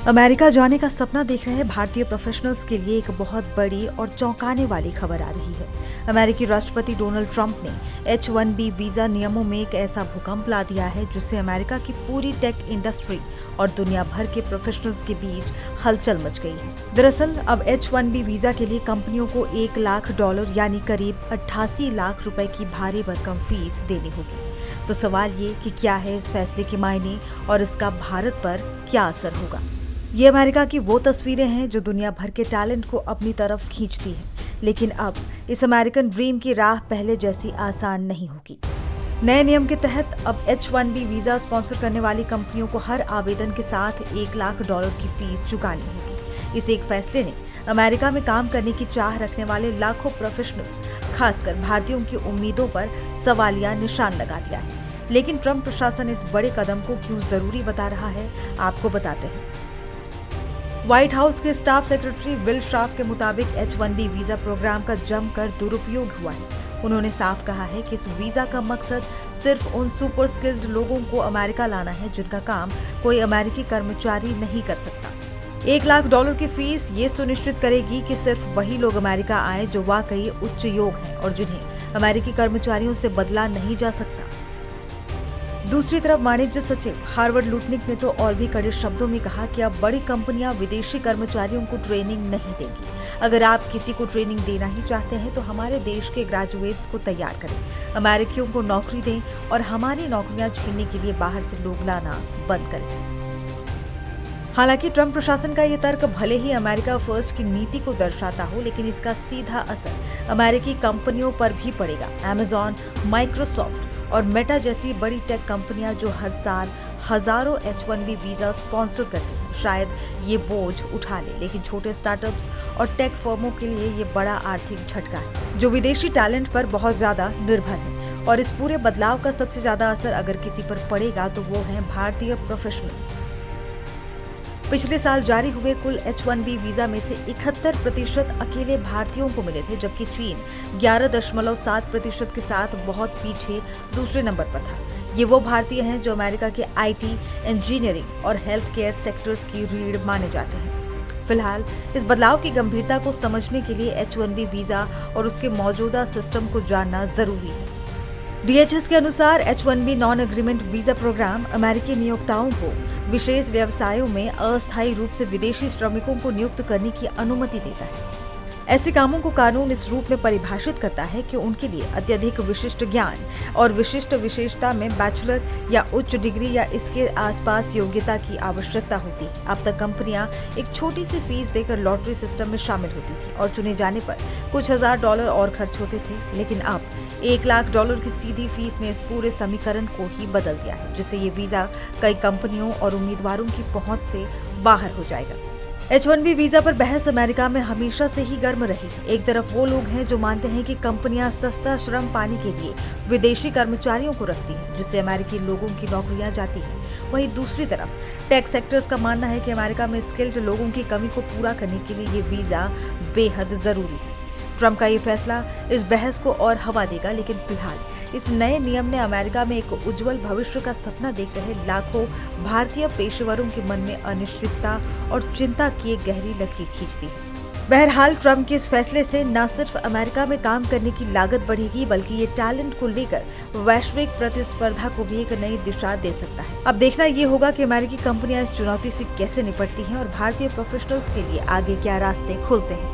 America जाने का सपना देख रहे भारतीय प्रोफेशनल्स के लिए एक बहुत बड़ी और चौंकाने वाली खबर आ रही है। अमेरिकी राष्ट्रपति डोनाल्ड ट्रंप ने H-1B वीजा नियमों में एक ऐसा भूकंप ला दिया है जिससे अमेरिका की पूरी टेक इंडस्ट्री और दुनिया भर के प्रोफेशनल्स के बीच हलचल मच गई है। दरअसल अब H-1B वीजा के लिए कंपनियों को $1 लाख यानी करीब 88 लाख रुपए की भारी भरकम फीस देनी होगी। तो सवाल ये कि क्या है इस फैसले के मायने और इसका भारत पर क्या असर होगा। ये अमेरिका की वो तस्वीरें हैं जो दुनिया भर के टैलेंट को अपनी तरफ खींचती है, लेकिन अब इस अमेरिकन ड्रीम की राह पहले जैसी आसान नहीं होगी। नए नियम के तहत अब H-1B वीजा स्पॉन्सर करने वाली कंपनियों को हर आवेदन के साथ $1 लाख की फीस चुकानी होगी। इस एक फैसले ने अमेरिका में काम करने की चाह रखने वाले लाखों प्रोफेशनल्स, खासकर भारतीयों की उम्मीदों पर सवालिया निशान लगा दिया है। लेकिन ट्रंप प्रशासन इस बड़े कदम को क्यों जरूरी बता रहा है, आपको बताते हैं। व्हाइट हाउस के स्टाफ सेक्रेटरी विल शार्फ के मुताबिक H-1B वीजा प्रोग्राम का जमकर दुरुपयोग हुआ है। उन्होंने साफ कहा है कि इस वीजा का मकसद सिर्फ उन सुपर स्किल्ड लोगों को अमेरिका लाना है जिनका काम कोई अमेरिकी कर्मचारी नहीं कर सकता। $1 लाख की फीस ये सुनिश्चित करेगी कि सिर्फ वही लोग अमेरिका आए जो वाकई उच्च योग हैं और जिन्हें अमेरिकी कर्मचारियों से बदला नहीं जा सकता। दूसरी तरफ वाणिज्य सचिव हार्वर्ड लुटनिक ने तो और भी कड़े शब्दों में कहा कि अब बड़ी कंपनियां विदेशी कर्मचारियों को ट्रेनिंग नहीं देंगी। अगर आप किसी को ट्रेनिंग देना ही चाहते हैं तो हमारे देश के ग्रेजुएट्स को तैयार करें, अमेरिकियों को नौकरी दें और हमारी नौकरियां छीनने के लिए बाहर से लोग लाना बंद करें। हालांकि ट्रंप प्रशासन का ये तर्क भले ही अमेरिका फर्स्ट की नीति को दर्शाता हो, लेकिन इसका सीधा असर अमेरिकी कंपनियों पर भी पड़ेगा। अमेजॉन, माइक्रोसॉफ्ट और मेटा जैसी बड़ी टेक कंपनियां जो हर साल हजारों H-1B वीजा स्पॉन्सर करती हैं, शायद ये बोझ उठा ले, लेकिन छोटे स्टार्टअप्स और टेक फर्मों के लिए ये बड़ा आर्थिक झटका है जो विदेशी टैलेंट पर बहुत ज्यादा निर्भर है। और इस पूरे बदलाव का सबसे ज्यादा असर अगर किसी पर पड़ेगा तो वो है भारतीय प्रोफेशनल्स। पिछले साल जारी हुए कुल H-1B वीजा में से 71% अकेले भारतीयों को मिले थे, जबकि चीन 11.7% के साथ बहुत पीछे दूसरे नंबर पर था। ये वो भारतीय हैं जो अमेरिका के IT, इंजीनियरिंग और हेल्थ केयर सेक्टर्स की रीढ़ माने जाते हैं। फिलहाल इस बदलाव की गंभीरता को समझने के लिए H-1B वीजा और उसके मौजूदा सिस्टम को जानना जरूरी है। DHS के अनुसार H-1B non agreement visa programme अमेरिकी नियोक्ताओं को विशेष व्यवसायों में अस्थायी रूप से विदेशी श्रमिकों को नियुक्त करने की अनुमति देता है। ऐसे कामों को कानून इस रूप में परिभाषित करता है कि उनके लिए अत्यधिक विशिष्ट ज्ञान और विशिष्ट विशेषता में बैचलर या उच्च डिग्री या इसके आसपास योग्यता की आवश्यकता होती है। अब तक कंपनियां एक छोटी सी फीस देकर लॉटरी सिस्टम में शामिल होती थी और चुने जाने पर कुछ $1000 और खर्च होते थे, लेकिन अब $1 लाख की सीधी फीस ने इस पूरे समीकरण को ही बदल दिया है, जिससे ये वीजा कई कंपनियों और उम्मीदवारों की पहुंच से बाहर हो जाएगा। H-1B वीजा पर बहस अमेरिका में हमेशा से ही गर्म रही है। एक तरफ वो लोग हैं जो मानते हैं कि कंपनियां सस्ता श्रम पाने के लिए विदेशी कर्मचारियों को रखती हैं, जिससे अमेरिकी लोगों की नौकरियां जाती हैं। वहीं दूसरी तरफ टेक सेक्टर्स का मानना है कि अमेरिका में स्किल्ड लोगों की कमी को पूरा करने के लिए ये वीजा बेहद जरूरी है। ट्रंप का ये फैसला इस बहस को और हवा देगा, लेकिन फिलहाल इस नए नियम ने अमेरिका में एक उज्जवल भविष्य का सपना देख रहे लाखों भारतीय पेशेवरों के मन में अनिश्चितता और चिंता की एक गहरी लकीर खींच दी है। बहरहाल ट्रंप के इस फैसले से न सिर्फ अमेरिका में काम करने की लागत बढ़ेगी, बल्कि ये टैलेंट को लेकर वैश्विक प्रतिस्पर्धा को भी एक नई दिशा दे सकता है। अब देखना ये होगा कि अमेरिकी कंपनियां इस चुनौती से कैसे निपटती हैं और भारतीय प्रोफेशनल्स के लिए आगे क्या रास्ते खुलते हैं।